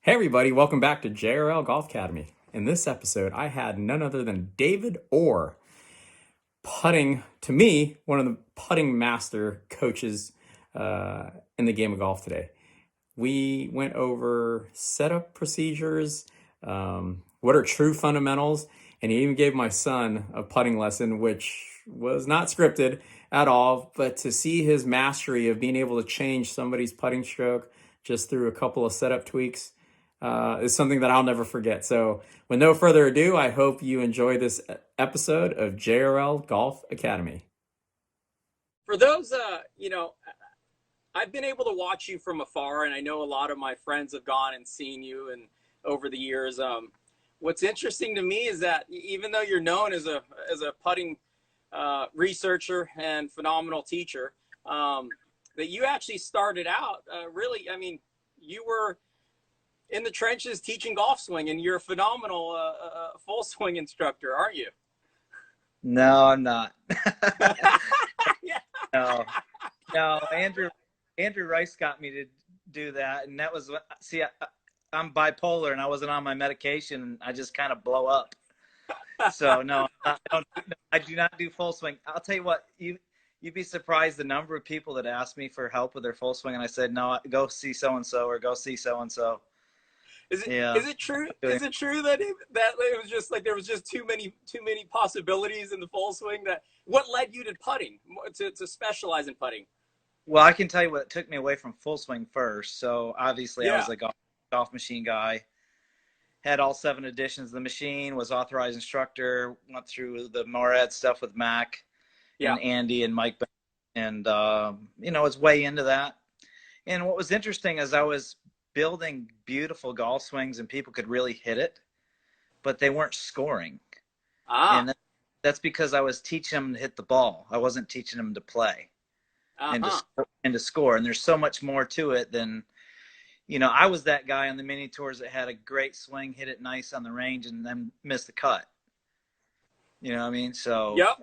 Hey everybody, welcome back to JRL Golf Academy. In this episode, I had none other than David Orr, putting, to me, one of the putting master coaches in the game of golf today. We went over setup procedures, what are true fundamentals, and he even gave my son a putting lesson, which was not scripted at all, but to see his mastery of being able to change somebody's putting stroke just through a couple of setup tweaks is something that I'll never forget. So, with no further ado, I hope you enjoy this episode of JRL Golf Academy. For those, I've been able to watch you from afar, and I know a lot of my friends have gone and seen you and over the years. What's interesting to me is that even though you're known as a putting researcher and phenomenal teacher, that you actually started out really. I mean, you were in the trenches teaching golf swing, and you're a phenomenal full swing instructor, aren't you? No, I'm not. Yeah. No, no. Andrew Rice got me to do that, and that was see. I'm bipolar, and I wasn't on my medication, and I just kind of blow up. So no, I do not do full swing. I'll tell you what, you'd be surprised the number of people that ask me for help with their full swing, and I said no, go see so and so or go see so and so. Is it true? Is it true that it was just like there was just too many possibilities in the full swing? That what led you to putting to specialize in putting? Well, I can tell you what took me away from full swing first. So obviously, I Yeah. was a golf machine guy. Had all 7 editions of the machine. Was authorized instructor. Went through the MORAD stuff with Mac Yeah. and Andy and Mike, and was way into that. And what was interesting is I was building beautiful golf swings, and people could really hit it, but they weren't scoring. Ah. And that's because I was teaching them to hit the ball. I wasn't teaching them to play and to score. And there's so much more to it than, I was that guy on the mini tours that had a great swing, hit it nice on the range, and then missed the cut. You know what I mean? So yep.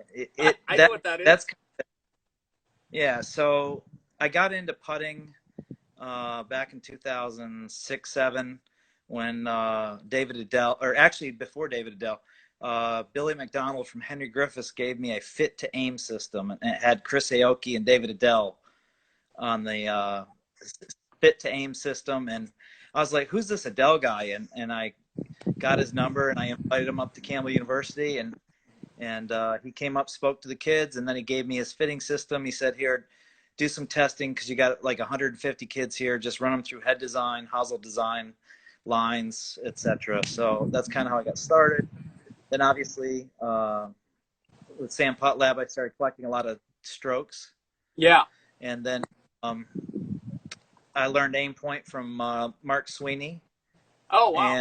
I know what that is. That's yeah. So I got into putting back in 2006-07 when David Adele, or actually before David Adele, Billy McDonald from Henry Griffiths gave me a fit to aim system, and it had Chris Aoki and David Adele on the fit to aim system. And I was like, who's this Adele guy? And I got his number, and I invited him up to Campbell University, and he came up, spoke to the kids, and then he gave me his fitting system. He said, here, do some testing because you got like 150 kids here. Just run them through head design, hosel design, lines, etc. So that's kind of how I got started. Then obviously with Sam Putt Lab, I started collecting a lot of strokes. Yeah. And then I learned aim point from Mark Sweeney. Oh, wow.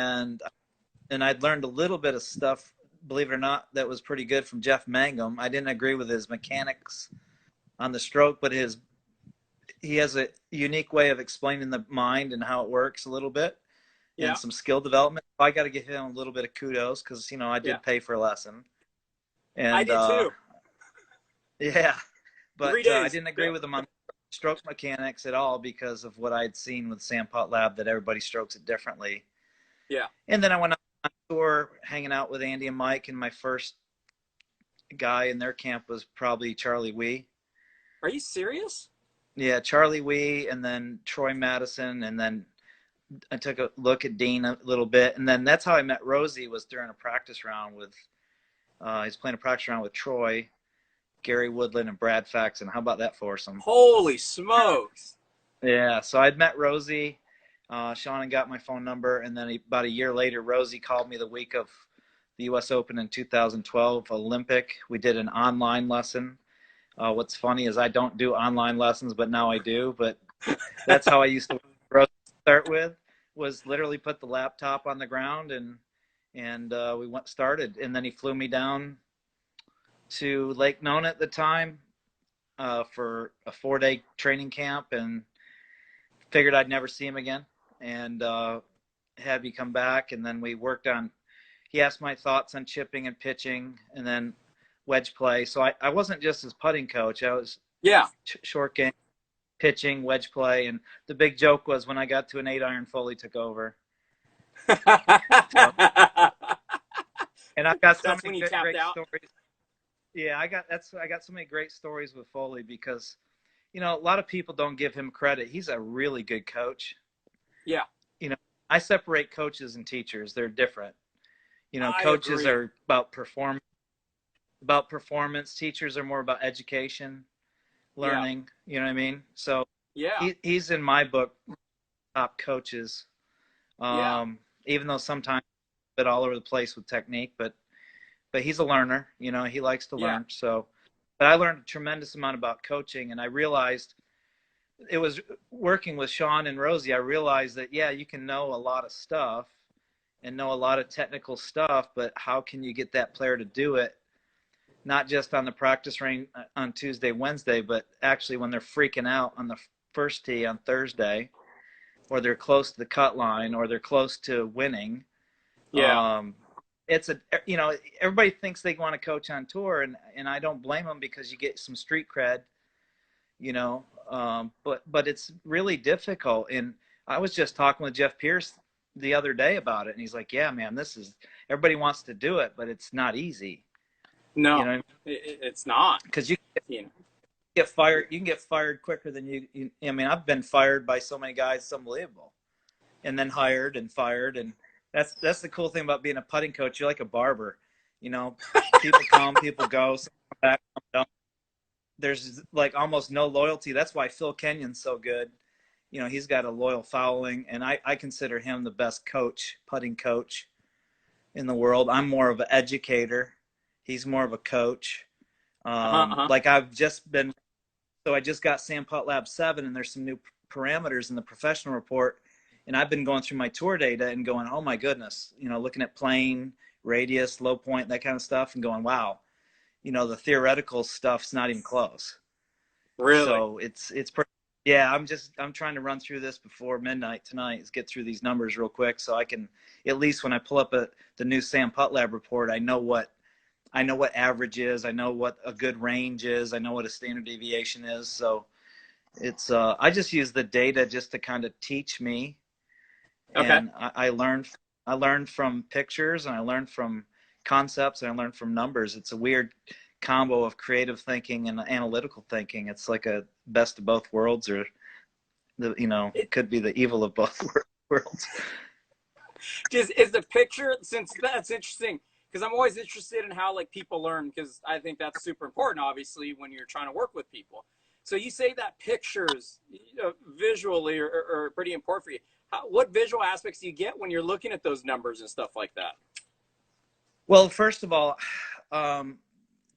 And I'd learned a little bit of stuff, believe it or not, that was pretty good from Jeff Mangum. I didn't agree with his mechanics on the stroke, but he has a unique way of explaining the mind and how it works a little bit, and some skill development. I got to give him a little bit of kudos because I did pay for a lesson, and I did too. Yeah, but 3 days. I didn't agree with him on stroke mechanics at all because of what I'd seen with Sam Putt Lab, that everybody strokes it differently. Yeah. And then I went on tour hanging out with Andy and Mike, and my first guy in their camp was probably Charlie Wee. Are you serious? Yeah, Charlie Wee, and then Troy Madison, and then I took a look at Dean a little bit, and then that's how I met Rosie, was during a practice round with he's playing a practice round with Troy, Gary Woodland, and Brad Faxon. How about that foursome? Holy smokes! Yeah, so I'd met Rosie. Sean got my phone number, and then about a year later, Rosie called me the week of the U.S. Open in 2012 Olympic. We did an online lesson. What's funny is I don't do online lessons, but now I do. But that's how I used to start with, was literally put the laptop on the ground and we started. And then he flew me down to Lake Nona at the time for a 4-day training camp, and figured I'd never see him again, and had me come back. And then we worked on, he asked my thoughts on chipping and pitching, and then wedge play. So I wasn't just his putting coach. I was short game, pitching, wedge play. And the big joke was when I got to an 8-iron, Foley took over. So, and I've got so That's many when you good, tapped great out. stories. Yeah, I got so many great stories with Foley because, you know, a lot of people don't give him credit. He's a really good coach. Yeah, You know, I separate coaches and teachers. They're different. You know, I coaches agree. are about performance. Teachers are more about education, Yeah, learning. You know what I mean? So yeah, he's in my book top coaches. yeah, Even though sometimes a bit all over the place with technique, but he's a learner. You know, he likes to yeah. learn. So, but I learned a tremendous amount about coaching, and I realized it was working with Sean and Rosie. I realized that yeah, you can know a lot of stuff and know a lot of technical stuff, but how can you get that player to do it? Not just on the practice range on Tuesday, Wednesday, but actually when they're freaking out on the first tee on Thursday, or they're close to the cut line, or they're close to winning. Yeah. Um, it's a you know everybody thinks they want to coach on tour, and I don't blame them because you get some street cred, you know. But it's really difficult. And I was just talking with Jeff Pierce the other day about it, and he's like, "Yeah, man, this is everybody wants to do it, but it's not easy, you No, know, it's not. because you You know. get fired. You can get fired quicker than you. I mean, I've been fired by so many guys, it's unbelievable, and then hired and fired, and that's the cool thing about being a putting coach. You're like a barber, you know. People come, people go. Some come back, some don't. There's like almost no loyalty. That's why Phil Kenyon's so good. You know, he's got a loyal following, and I consider him the best coach, putting coach in the world. I'm more of an educator. He's more of a coach. Uh-huh, uh-huh. Like I've just been, so I just got Sam Putt Lab 7, and there's some new parameters in the professional report. And I've been going through my tour data and going, oh my goodness, you know, looking at plane, radius, low point, that kind of stuff, and going, wow, you know, the theoretical stuff's not even close. Really? So it's pretty. Yeah, I'm trying to run through this before midnight tonight. Is get through these numbers real quick so I can at least when I pull up the new Sam Putt Lab report, I know what average is. I know what a good range is. I know what a standard deviation is. So it's I just use the data just to kind of teach me, Okay. and I learned from pictures, and I learned from concepts, and I learned from numbers. It's a weird combo of creative thinking and analytical thinking. It's like a best of both worlds, or the you know It, could be the evil of both worlds. is the picture, since that's interesting, because I'm always interested in how like people learn, because I think that's super important, obviously, when you're trying to work with people. So you say that pictures, visually are pretty important for you. What visual aspects do you get when you're looking at those numbers and stuff like that? Well, first of all, um,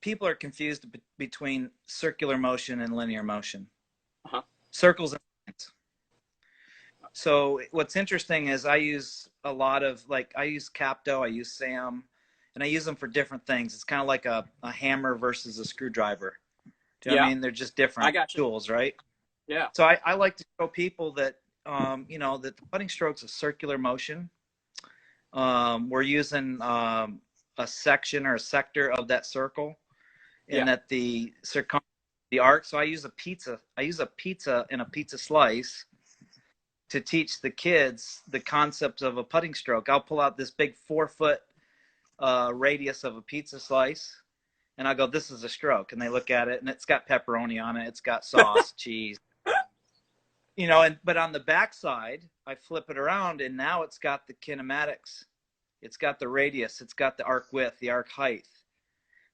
people are confused between circular motion and linear motion. Uh-huh. Circles and lines. So what's interesting is I use a lot of like I use Capto, I use Sam, and I use them for different things. It's kind of like a hammer versus a screwdriver. Do you know what I Yeah, mean? They're just I different got you. tools, right? Yeah. So I like to show people that you know that the putting stroke's a circular motion. We're using a section or a sector of that circle, Yeah. and that the circumference, the arc. So I use a pizza. I use a pizza and a pizza slice to teach the kids the concept of a putting stroke. I'll pull out this big 4 foot radius of a pizza slice, and I go, "This is a stroke." And they look at it, and it's got pepperoni on it. It's got sauce, cheese, you know. And but on the backside, I flip it around, and now it's got the kinematics. It's got the radius. It's got the arc width, the arc height,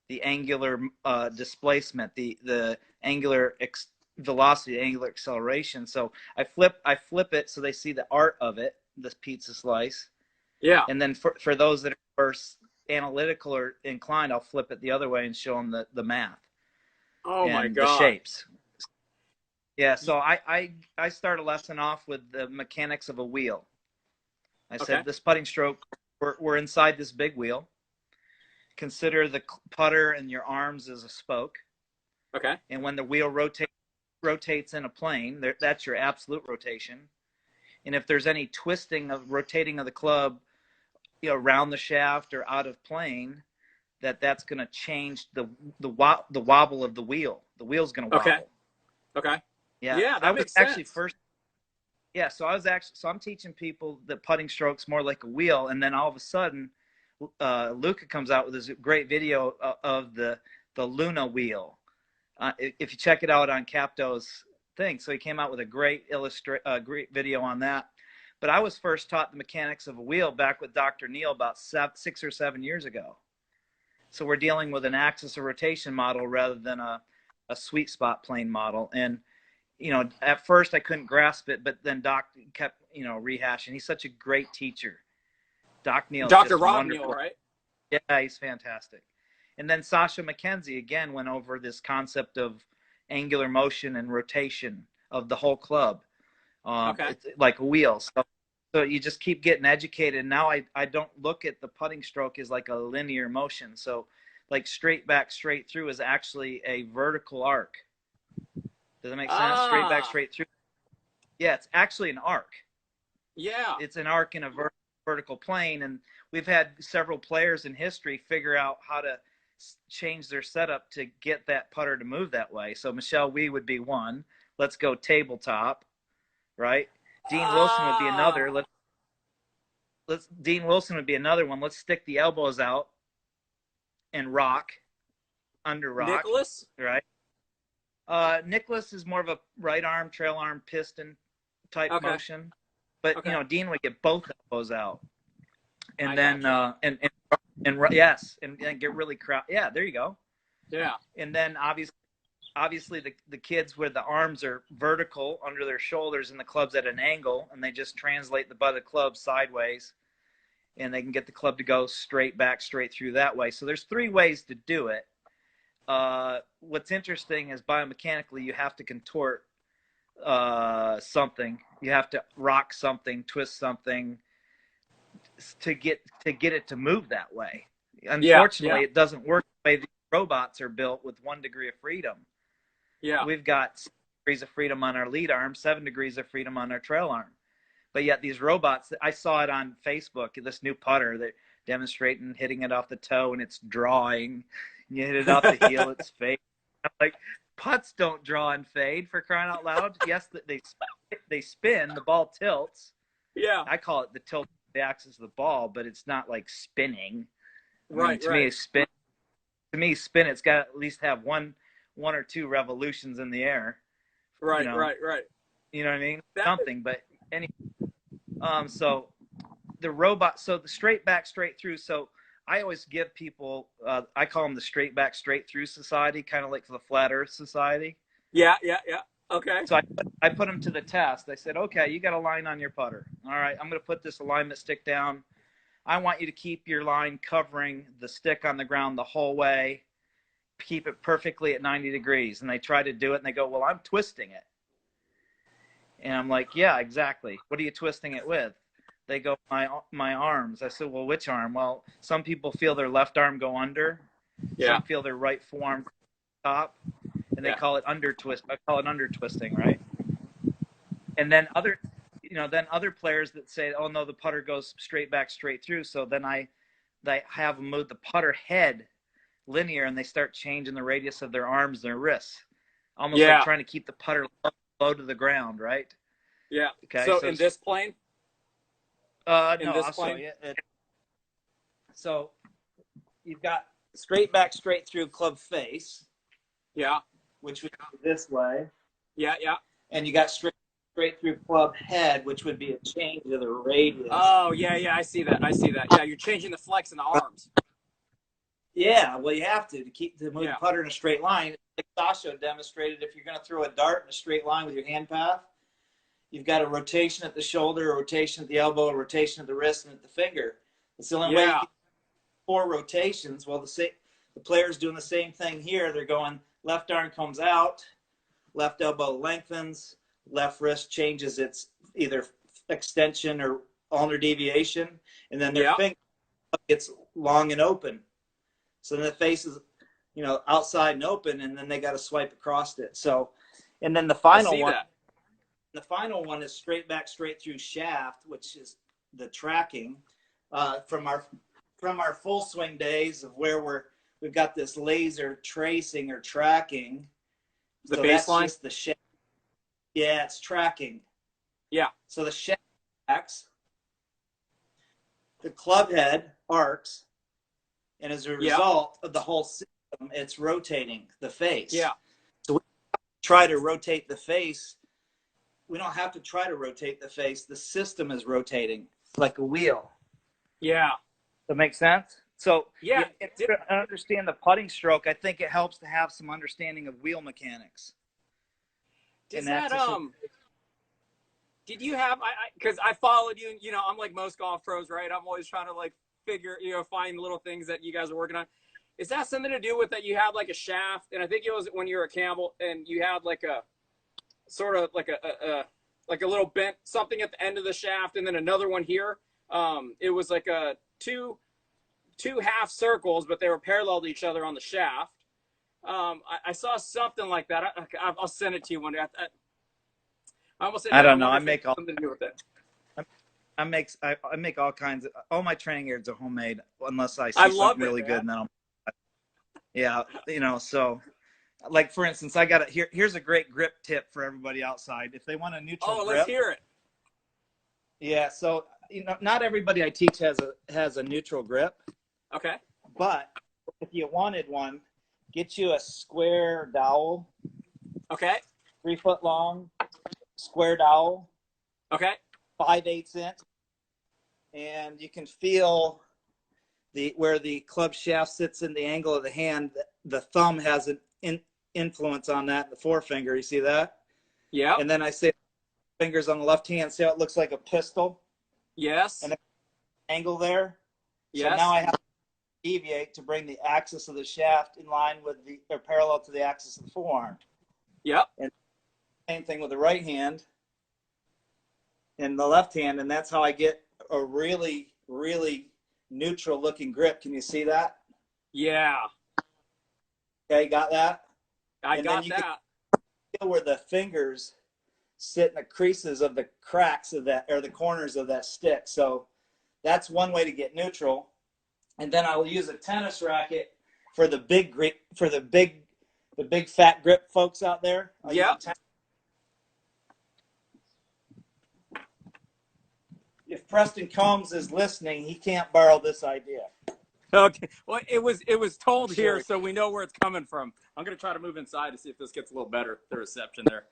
the angular displacement, the angular velocity, angular acceleration. So I flip it so they see the art of it, this pizza slice. Yeah. And then for those that are analytical or inclined, I'll flip it the other way and show them the math Oh my and the God. shapes. Yeah, so I start a lesson off with the mechanics of a wheel. I Okay. said this putting stroke, we're inside this big wheel. Consider the putter and your arms as a spoke. Okay. And when the wheel rotates in a plane, that's your absolute rotation. And if there's any twisting of rotating of the club, you know, around the shaft or out of plane, that's going to change the wobble of the wheel. The wheel's going to Okay. wobble. Okay. Yeah, Yeah, I that was makes actually sense. first. Yeah, so I'm teaching people that putting strokes more like a wheel, and then all of a sudden, Luca comes out with this great video of the Luna wheel. If you check it out on Capto's thing, so he came out with a great great video on that. But I was first taught the mechanics of a wheel back with Dr. Neal about 6 or 7 years ago. So we're dealing with an axis of rotation model rather than a sweet spot plane model. And at first I couldn't grasp it, but then Doc kept, rehashing. He's such a great teacher. Doc Neal is Dr. just Rob wonderful. Neal, right? Yeah, he's fantastic. And then Sasha McKenzie again went over this concept of angular motion and rotation of the whole club. Okay. It's like a wheel. So you just keep getting educated. Now I don't look at the putting stroke as like a linear motion. So like straight back, straight through is actually a vertical arc. Does that make sense? Straight back, straight through. Yeah, it's actually an arc. Yeah. It's an arc in a vertical plane. And we've had several players in history figure out how to change their setup to get that putter to move that way. So Michelle Wee would be one. Let's go tabletop, right? Dean Wilson would be another. Dean Wilson would be another one. Let's stick the elbows out and rock, under rock. Nicholas? Right. Nicholas is more of a right arm, trail arm, piston type motion. But Dean would get both elbows out. And yes, and get really crowd. Yeah, there you go. Yeah. And then obviously the kids where the arms are vertical under their shoulders and the club's at an angle, and they just translate the butt of the club sideways, and they can get the club to go straight back, straight through that way. So there's 3 ways to do it. What's interesting is biomechanically you have to contort something. You have to rock something, twist something to get it to move that way. Unfortunately, it doesn't work the way the robots are built with 1 degree of freedom. Yeah. We've got 6 degrees of freedom on our lead arm, 7 degrees of freedom on our trail arm. But yet these robots, I saw it on Facebook, this new putter that demonstrating hitting it off the toe and it's drawing. You hit it off the heel, it's fade. I'm like, putts don't draw and fade, for crying out loud. Yes, they spin, the ball tilts. Yeah. I call it the tilt of the axis of the ball, but it's not like spinning. Right. Me, spin. To me, spin. It's got to at least have one or 2 revolutions in the air. Right. You know what I mean? Something, but anyway. So the robot. So the straight back, straight through. So I always give people. I call them the straight back, straight through society, kind of like the Flat Earth Society. Yeah. Okay. So I put them to the test. I said, okay, you got a line on your putter. All right, I'm going to put this alignment stick down. I want you to keep your line covering the stick on the ground the whole way. Keep it perfectly at 90 degrees. And they try to do it, and they go, well, I'm twisting it. And I'm like, yeah, exactly. What are you twisting it with? They go, my arms. I said, well, which arm? Well, some people feel their left arm go under. Yeah. Some feel their right forearm top. And they call it under twist. I call it under twisting, right? And then other players that say, oh no, the putter goes straight back, straight through. So then they have them move the putter head linear, and they start changing the radius of their arms, their wrists, almost like trying to keep the putter low to the ground, right? Yeah. Okay. So in this plane? No, I'll show you. So you've got straight back, straight through club face. Yeah. Which would be this way. Yeah. And you got straight through club head, which would be a change of the radius. Oh, yeah. I see that. Yeah, you're changing the flex in the arms. Yeah, well, you have to move the putter in a straight line. Like Sasha demonstrated, if you're going to throw a dart in a straight line with your hand path, you've got a rotation at the shoulder, a rotation at the elbow, a rotation at the wrist, and at the finger. It's the only way you can 4 rotations. Well, the player's doing the same thing here. They're going left arm comes out, left elbow lengthens, left wrist changes its either extension or ulnar deviation, and then their finger gets long and open. So then the face is, outside and open, and then they got to swipe across it. So, and then the final one is straight back, straight through shaft, which is the tracking from our full swing days of where we've got this laser tracing or tracking. The so baseline? that's just the shaft. Yeah, it's tracking. Yeah. So the shaft acts, the club head arcs, and as a Yeah. result of the whole system, it's rotating the face. Yeah. So we try to rotate the face. We don't have to try to rotate the face. The system is rotating like a wheel. Yeah. That makes sense? So Yeah. in order to understand the putting stroke, I think it helps to have some understanding of wheel mechanics. Does that did you have because I followed you, and you know, I'm like most golf pros, right? I'm always trying to like figure, you know, find little things that you guys are working on. Is that something to do with that you had like a shaft? And I think it was when you were a Campbell and you had like a sort of like a little bent something at the end of the shaft, and then another one here. It was like a two half circles, but they were parallel to each other on the shaft. I saw something like that. I'll send it to you one day. I almost said I that. I don't know. wonder I if it make all has something to do with it. I make all kinds of all my training aids are homemade unless I I see love something it, really man. good and then I'll yeah, you know, so like for instance, I got it here. Here's a great grip tip for everybody outside. If they want a neutral Oh, grip, let's hear it. yeah. So you know, not everybody I teach has a neutral grip, Okay. but if you wanted one, get you a square dowel, Okay. 3 foot long, square dowel, Okay. 5/8 inch, and you can feel the where the club shaft sits in the angle of the hand. The thumb has an influence on that. The forefinger, you see that? Yeah. And then I say fingers on the left hand. See how it looks like a pistol Yes. and an angle there. So now Yes. I have to deviate to bring the axis of the shaft in line with the or parallel to the axis of the forearm. Yep. And same thing with the right hand and the left hand, and that's how I get a really, really neutral looking grip. Can you see that? Yeah. Okay, got that? I And then got you can that. feel where the fingers sit in the creases of the cracks of that or the corners of that stick. So that's one way to get neutral. And then I will use a tennis racket for the big grip for the big fat grip folks out there. Yep. If Preston Combs is listening, he can't borrow this idea. Okay. Well, it was told Sure. here, so we know where it's coming from. I'm gonna try to move inside to see if this gets a little better. The reception there.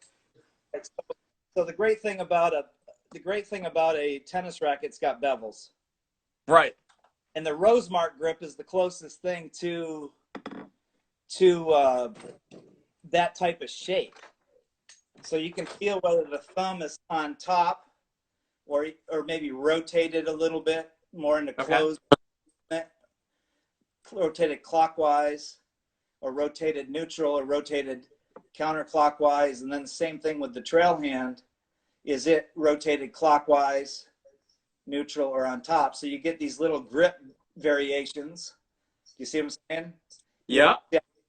So the great thing about a tennis racket's got bevels. Right. And the Rosemark grip is the closest thing to that type of shape. So you can feel whether the thumb is on top or maybe rotated a little bit more into closed, rotated clockwise, or rotated neutral, or rotated counterclockwise. And then the same thing with the trail hand. Is it rotated clockwise, neutral, or on top? So you get these little grip variations. You see what I'm saying? Yeah.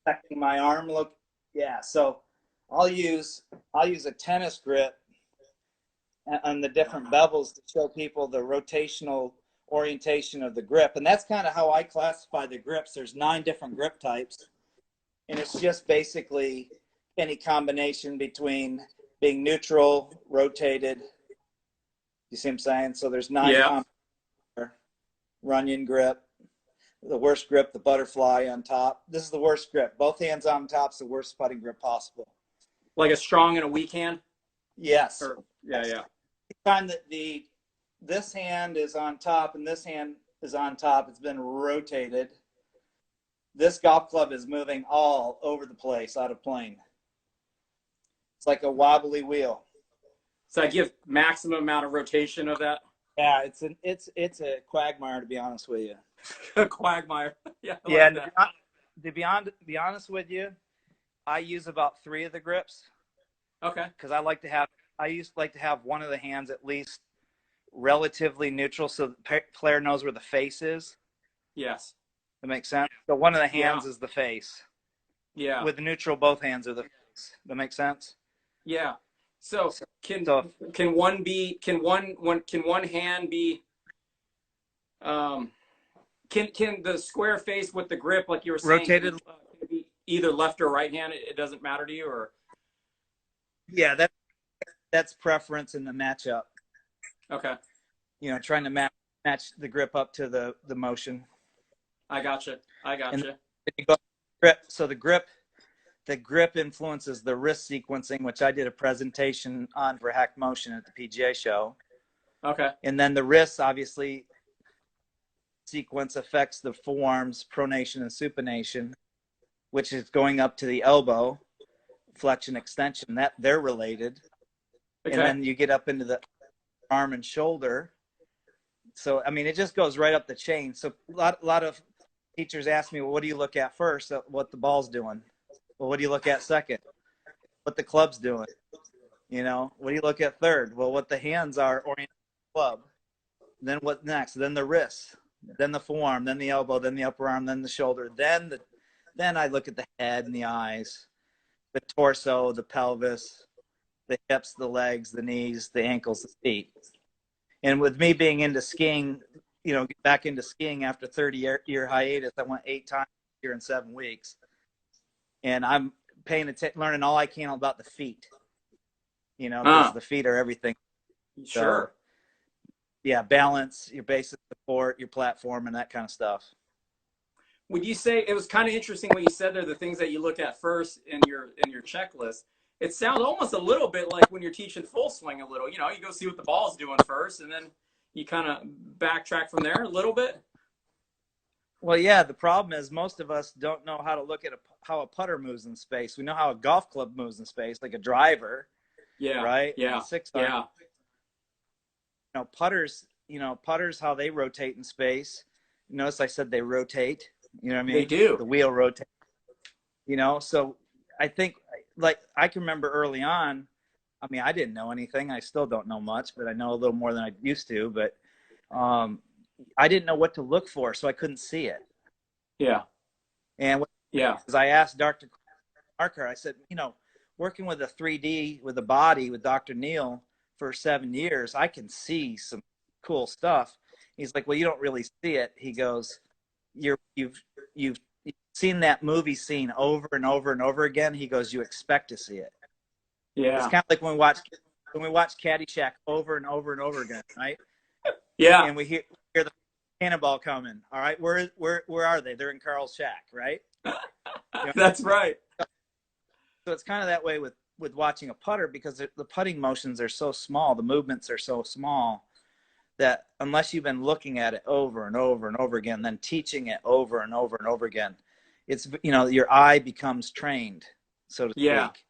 Affecting my arm. Look, yeah. So I'll use a tennis grip on the different bevels to show people the rotational orientation of the grip, and that's kind of how I classify the grips. There's 9 different grip types, and it's just basically any combination between being neutral, rotated. You see what I'm saying? So there's 9 Yeah. Runyon grip, the worst grip, the butterfly on top. This is the worst grip. Both hands on top's the worst putting grip possible. Like a strong and a weak hand. Yes. Yeah. Yeah. Time that this hand is on top and this hand is on top, it's been rotated. This golf club is moving all over the place out of plane. It's like a wobbly wheel. So I give maximum amount of rotation of that. Yeah, it's a quagmire, to be honest with you. A quagmire. Yeah. Yeah, Like and to be honest with you, I use about 3 of the grips. Okay. Because I like to have one of the hands at least relatively neutral, so the player knows where the face is. Yes. That makes sense. So one of the hands is the face. Yeah. With the neutral, both hands are the face. That makes sense. Yeah. So can one hand be can the square face with the grip, like you were saying, rotated? Can it be either left or right hand? It doesn't matter to you, or Yeah, that's preference in the matchup. Okay. Trying to match the grip up to the motion. I gotcha. And then you go grip. So the grip influences the wrist sequencing, which I did a presentation on for Hack Motion at the PGA show. Okay. And then the wrist, obviously, sequence affects the forearms, pronation and supination, which is going up to the elbow, flexion, extension. That they're related. Okay. And then you get up into the arm and shoulder. So, I mean, it just goes right up the chain. So a lot of teachers ask me, well, what do you look at first? What the ball's doing. Well, what do you look at second? What the club's doing. What do you look at third? Well, what the hands are oriented to the club. Then what next? Then the wrist, then the forearm, then the elbow, then the upper arm, then the shoulder. Then I look at the head and the eyes, the torso, the pelvis, the hips, the legs, the knees, the ankles, the feet. And with me being into skiing, back into skiing after 30-year hiatus, I went 8 times here in 7 weeks. And I'm learning all I can about the feet, because the feet are everything. Sure. So, yeah, balance, your basic support, your platform, and that kind of stuff. Would you say it was kind of interesting when you said there the things that you look at first in your checklist? It sounds almost a little bit like when you're teaching full swing a little. You go see what the ball's doing first, and then you kind of backtrack from there a little bit. Well, yeah, the problem is most of us don't know how to look at how a putter moves in space. We know how a golf club moves in space, like a driver. Yeah. Right? Yeah. And 6-iron. Yeah. Putters, how they rotate in space. Notice I said they rotate. You know what I mean? They do. The wheel rotates. So I think, like, I can remember early on, I mean, I didn't know anything. I still don't know much, but I know a little more than I used to. But I didn't know what to look for, so I couldn't see it. Yeah. And because I asked Dr. Marker, I said, working with a 3D with a body with Dr. Neal for 7 years, I can see some cool stuff. He's like, well, you don't really see it. He goes, you've seen that movie scene over and over and over again. He goes, you expect to see it. Yeah. It's kind of like when we watch Caddyshack over and over and over again, right? Yeah. And we hear the cannonball coming. All right, where are they? They're in Carl's shack, right? That's right. So it's kind of that way with watching a putter, because the putting motions are so small, the movements are so small, that unless you've been looking at it over and over and over again, then teaching it over and over and over again, it's, your eye becomes trained, so to speak.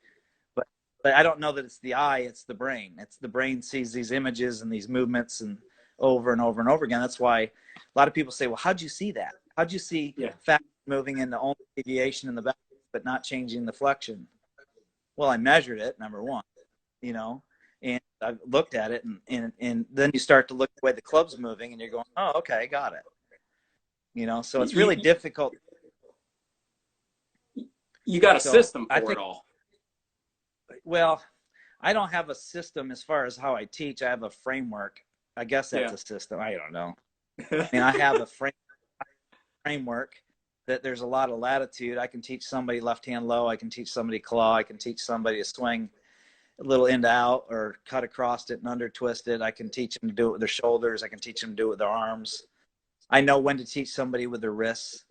But I don't know that it's the eye, it's the brain. It's the brain sees these images and these movements and over and over and over again. That's why a lot of people say, well, how'd you see that? How'd you see fast moving into only deviation in the back, but not changing the flexion? Well, I measured it, number one, and I looked at it, and then you start to look at the way the club's moving, and you're going, oh, okay, I got it. So it's really difficult. You got a system for it all. Well, I don't have a system as far as how I teach. I have a framework. I guess that's a system. I don't know. I mean, I have a framework that there's a lot of latitude. I can teach somebody left hand low. I can teach somebody claw. I can teach somebody to swing a little in to out or cut across it and under twist it. I can teach them to do it with their shoulders. I can teach them to do it with their arms. I know when to teach somebody with their wrists.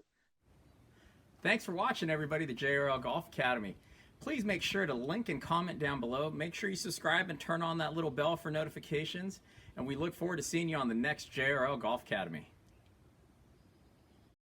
Thanks for watching, everybody, the JRL Golf Academy. Please make sure to link and comment down below. Make sure you subscribe and turn on that little bell for notifications. And we look forward to seeing you on the next JRL Golf Academy.